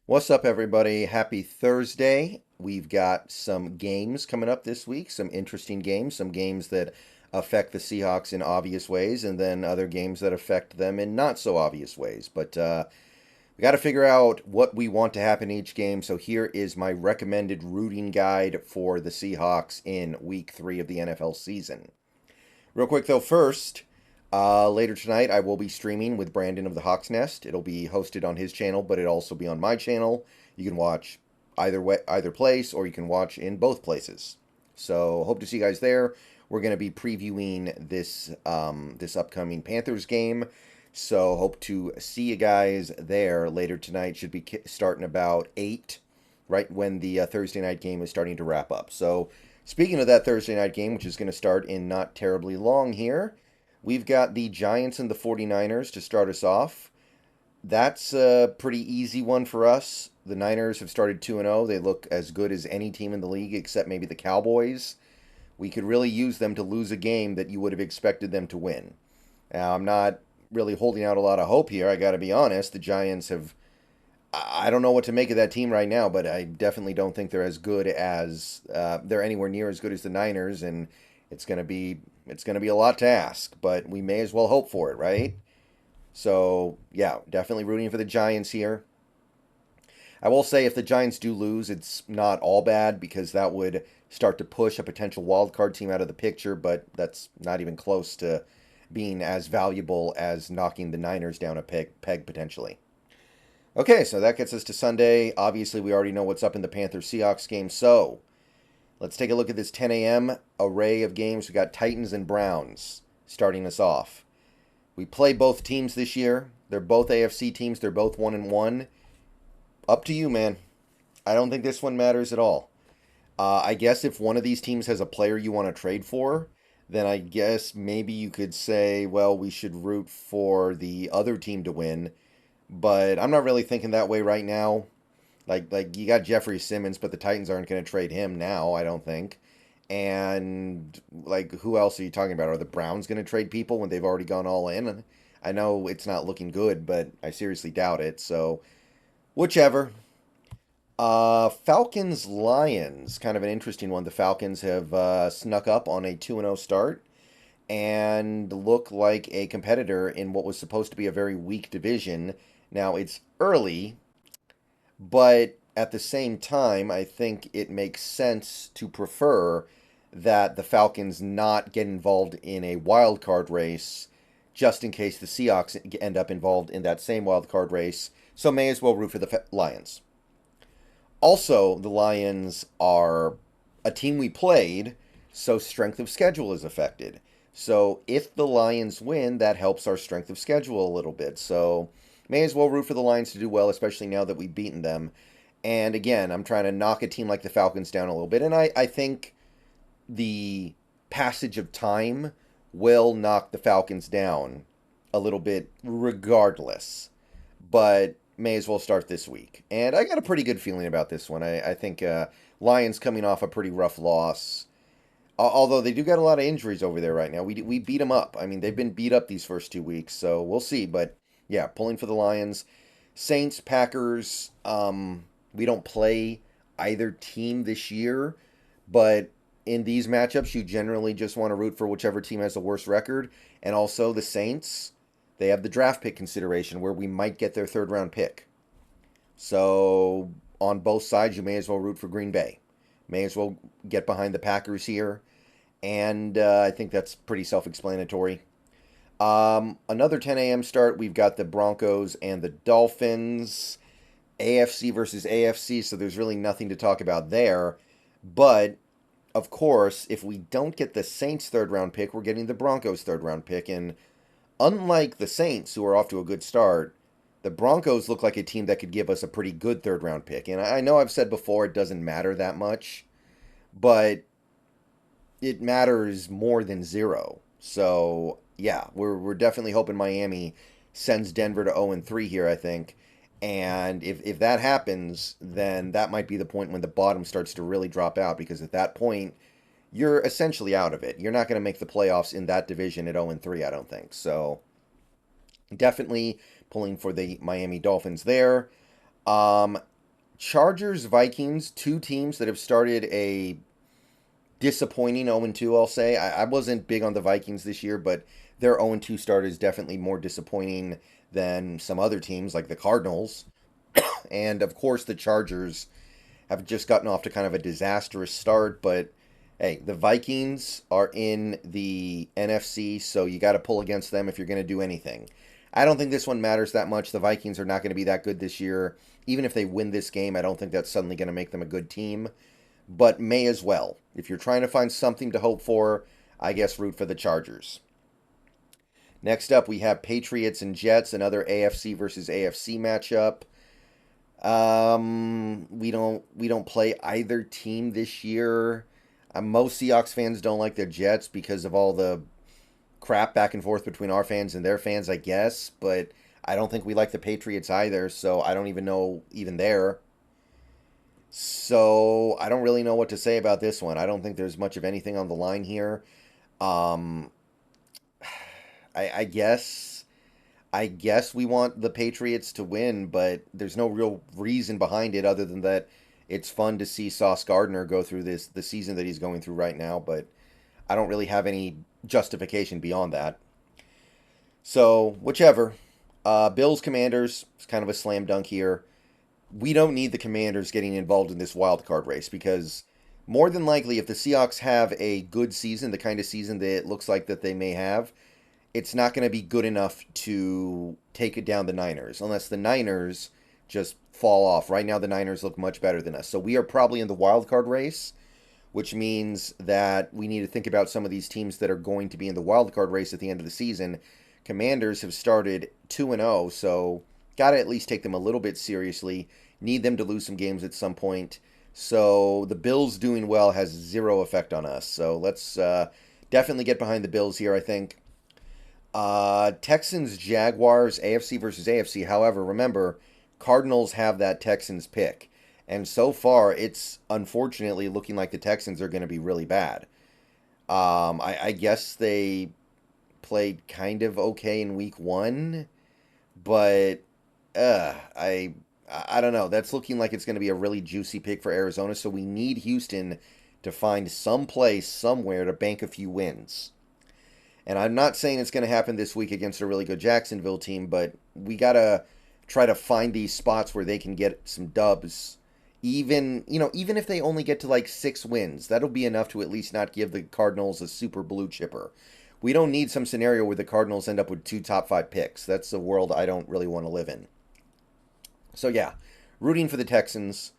What's up, everybody? Happy Thursday. We've got some games coming up this week, some interesting games, some games that affect the Seahawks in obvious ways, and then other games that affect them in not so obvious ways. But we got to figure out what we want to happen in each game. So here is my recommended rooting guide for the Seahawks in week 3 of the NFL season. Real quick, though, first, later tonight, I will be streaming with Brandon of the Hawks Nest. It'll be hosted on his channel, but it'll also be on my channel. You can watch either way, either place, or you can watch in both places. So hope to see you guys there. We're going to be previewing this upcoming Panthers game. So hope to see you guys there later tonight. Should be starting about 8, right when the Thursday night game is starting to wrap up. So speaking of that Thursday night game, which is going to start in not terribly long here, we've got the Giants and the 49ers to start us off. That's a pretty easy one for us. The Niners have started 2-0. They look as good as any team in the league except maybe the Cowboys. We could really use them to lose a game that you would have expected them to win. Now, I'm not really holding out a lot of hope here. I got to be honest. The Giants have. I don't know what to make of that team right now, but I definitely don't think they're as good as they're anywhere near as good as the Niners, and it's gonna be a lot to ask. But we may as well hope for it, right? So yeah, definitely rooting for the Giants here. I will say if the Giants do lose, it's not all bad because that would start to push a potential wild card team out of the picture, but that's not even close to being as valuable as knocking the Niners down a peg potentially. Okay, so that gets us to Sunday. Obviously, we already know what's up in the Panthers Seahawks game, so let's take a look at this 10 a.m. array of games. We got Titans and Browns starting us off. We play both teams this year. They're both AFC teams. They're both 1-1. Up to you, man. I don't think this one matters at all. I guess if one of these teams has a player you want to trade for, then I guess maybe you could say, well, we should root for the other team to win. But I'm not really thinking that way right now. Like you got Jeffrey Simmons, but the Titans aren't going to trade him now, I don't think. And like who else are you talking about? Are the Browns going to trade people when they've already gone all in? I know it's not looking good, but I seriously doubt it. So whichever. Falcons Lions, kind of an interesting one. The Falcons have snuck up on a 2-0 start and look like a competitor in what was supposed to be a very weak division. Now it's early, but at the same time, I think it makes sense to prefer that the Falcons not get involved in a wild card race just in case the Seahawks end up involved in that same wild card race. So may as well root for the Lions. Also, the Lions are a team we played, so strength of schedule is affected. So if the Lions win, that helps our strength of schedule a little bit. So may as well root for the Lions to do well, especially now that we've beaten them. And again, I'm trying to knock a team like the Falcons down a little bit. And I think the passage of time will knock the Falcons down a little bit regardless. But may as well start this week. And I got a pretty good feeling about this one. I think Lions coming off a pretty rough loss. Although they do got a lot of injuries over there right now. We beat them up. I mean, they've been beat up these first 2 weeks, so we'll see. But yeah, pulling for the Lions. Saints, Packers, we don't play either team this year, but in these matchups, you generally just want to root for whichever team has the worst record. And also the Saints, they have the draft pick consideration where we might get their third round pick. So on both sides, you may as well root for Green Bay. May as well get behind the Packers here. And I think that's pretty self-explanatory. Another 10 a.m. start, we've got the Broncos and the Dolphins. AFC versus AFC, so there's really nothing to talk about there. But, of course, if we don't get the Saints' third-round pick, we're getting the Broncos' third-round pick. And unlike the Saints, who are off to a good start, the Broncos look like a team that could give us a pretty good third-round pick. And I know I've said before it doesn't matter that much, but it matters more than zero. So, yeah, we're definitely hoping Miami sends Denver to 0-3 here, I think. And if that happens, then that might be the point when the bottom starts to really drop out, because at that point, you're essentially out of it. You're not going to make the playoffs in that division at 0-3, I don't think. So definitely pulling for the Miami Dolphins there. Chargers, Vikings, two teams that have started a disappointing 0-2, I'll say. I wasn't big on the Vikings this year, but their 0-2 start is definitely more disappointing than some other teams like the Cardinals. And of course, the Chargers have just gotten off to kind of a disastrous start, but hey, the Vikings are in the NFC, so you got to pull against them if you're going to do anything. I don't think this one matters that much. The Vikings are not going to be that good this year. Even if they win this game, I don't think that's suddenly going to make them a good team, but may as well. If you're trying to find something to hope for, I guess root for the Chargers. Next up, we have Patriots and Jets, another AFC versus AFC matchup. We don't play either team this year. Most Seahawks fans don't like the Jets because of all the crap back and forth between our fans and their fans, I guess. But I don't think we like the Patriots either, so I don't even know even there. So I don't really know what to say about this one. I don't think there's much of anything on the line here. Um, I guess we want the Patriots to win, but there's no real reason behind it other than that it's fun to see Sauce Gardner go through the season that he's going through right now, but I don't really have any justification beyond that. So, whichever. Bills Commanders, it's kind of a slam dunk here. We don't need the Commanders getting involved in this wild card race because more than likely, if the Seahawks have a good season, the kind of season that it looks like that they may have, it's not going to be good enough to take it down the Niners unless the Niners just fall off. Right now, the Niners look much better than us. So we are probably in the wild card race, which means that we need to think about some of these teams that are going to be in the wild card race at the end of the season. Commanders have started 2-0, so got to at least take them a little bit seriously. Need them to lose some games at some point. So the Bills doing well has zero effect on us. So let's definitely get behind the Bills here, I think. Texans, Jaguars, AFC versus AFC. However, remember, Cardinals have that Texans pick. And so far, it's unfortunately looking like the Texans are going to be really bad. I guess they played kind of okay in week one, but uh, I I don't know. That's looking like it's going to be a really juicy pick for Arizona. So we need Houston to find some place somewhere to bank a few wins. And I'm not saying it's going to happen this week against a really good Jacksonville team, but we got to try to find these spots where they can get some dubs. Even if they only get to like 6 wins, that'll be enough to at least not give the Cardinals a super blue chipper. We don't need some scenario where the Cardinals end up with 2 top 5 picks. That's a world I don't really want to live in. So yeah, rooting for the Texans.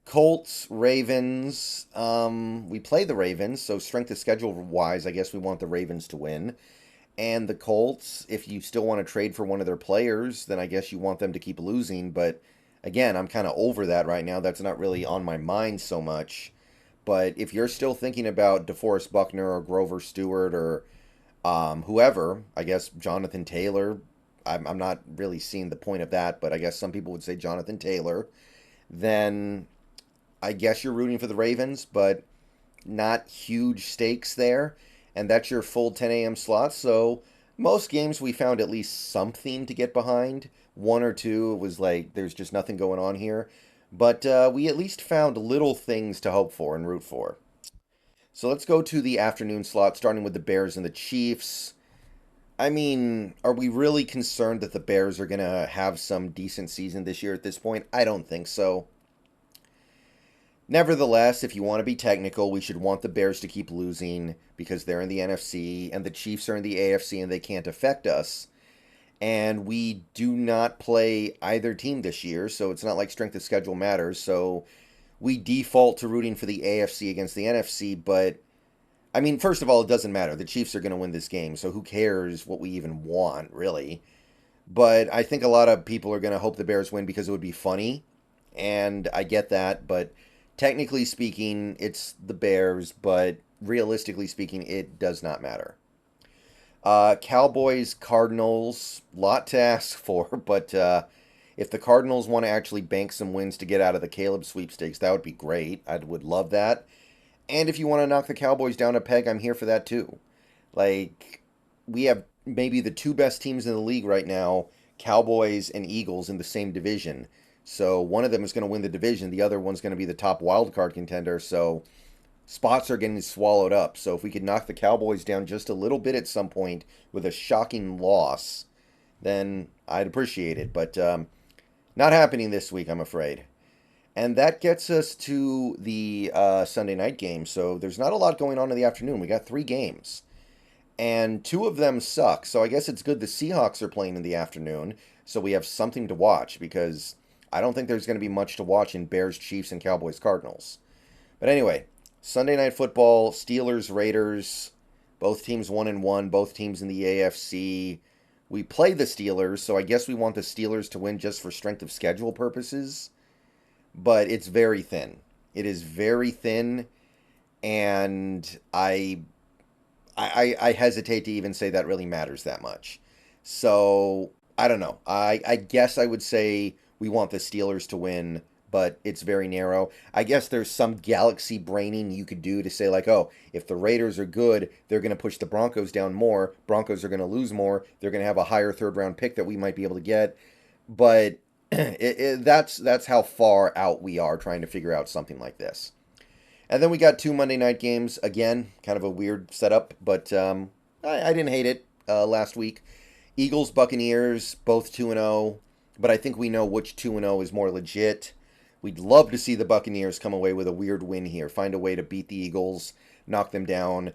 Colts, Ravens. We play the Ravens, so strength of schedule wise, I guess we want the Ravens to win. And the Colts, if you still want to trade for one of their players, then I guess you want them to keep losing. But again, I'm kind of over that right now. That's not really on my mind so much. But if you're still thinking about DeForest Buckner or Grover Stewart or whoever, I guess Jonathan Taylor, I'm not really seeing the point of that, but I guess some people would say Jonathan Taylor, then I guess you're rooting for the Ravens, but not huge stakes there. And that's your full 10 a.m. slot. So most games we found at least something to get behind. One or two, it was like there's just nothing going on here. But we at least found little things to hope for and root for. So let's go to the afternoon slot, starting with the Bears and the Chiefs. I mean, are we really concerned that the Bears are going to have some decent season this year at this point? I don't think so. Nevertheless, if you want to be technical, we should want the Bears to keep losing because they're in the NFC and the Chiefs are in the AFC and they can't affect us. And we do not play either team this year, so it's not like strength of schedule matters. So we default to rooting for the AFC against the NFC, but I mean, first of all, it doesn't matter. The Chiefs are going to win this game, so who cares what we even want, really? But I think a lot of people are going to hope the Bears win because it would be funny, and I get that, but technically speaking, it's the Bears, but realistically speaking, it does not matter. Cowboys, Cardinals, lot to ask for, but if the Cardinals want to actually bank some wins to get out of the Caleb sweepstakes, that would be great. I would love that. And if you want to knock the Cowboys down a peg, I'm here for that too. Like, we have maybe the two best teams in the league right now, Cowboys and Eagles, in the same division. So one of them is going to win the division. The other one's going to be the top wild card contender. So spots are getting swallowed up. So if we could knock the Cowboys down just a little bit at some point with a shocking loss, then I'd appreciate it. But not happening this week, I'm afraid. And that gets us to the Sunday night game. So there's not a lot going on in the afternoon. We got 3 games. And 2 of them suck. So I guess it's good the Seahawks are playing in the afternoon. So we have something to watch because I don't think there's going to be much to watch in Bears, Chiefs, and Cowboys, Cardinals. But anyway, Sunday Night Football, Steelers, Raiders, both teams 1-1, both teams in the AFC. We play the Steelers, so I guess we want the Steelers to win just for strength of schedule purposes. But it's very thin. It is very thin, and I hesitate to even say that really matters that much. So, I don't know. I guess I would say we want the Steelers to win, but it's very narrow. I guess there's some galaxy braining you could do to say, like, oh, if the Raiders are good, they're going to push the Broncos down more. Broncos are going to lose more. They're going to have a higher third-round pick that we might be able to get. But that's how far out we are trying to figure out something like this. And then we got 2 Monday night games. Again, kind of a weird setup, but I didn't hate it last week. Eagles, Buccaneers, both 2-0, but I think we know which 2-0 is more legit. We'd love to see the Buccaneers come away with a weird win here, find a way to beat the Eagles, knock them down.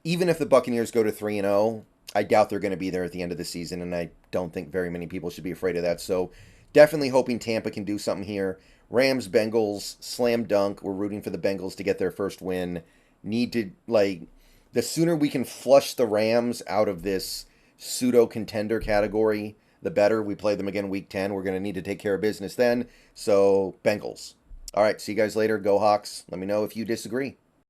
Even if the Buccaneers go to 3-0, I doubt they're going to be there at the end of the season, and I don't think very many people should be afraid of that. So definitely hoping Tampa can do something here. Rams, Bengals, slam dunk. We're rooting for the Bengals to get their first win. Need to, the sooner we can flush the Rams out of this pseudo-contender category, the better. We play them again week 10. We're going to need to take care of business then. So, Bengals. All right, see you guys later. Go Hawks. Let me know if you disagree.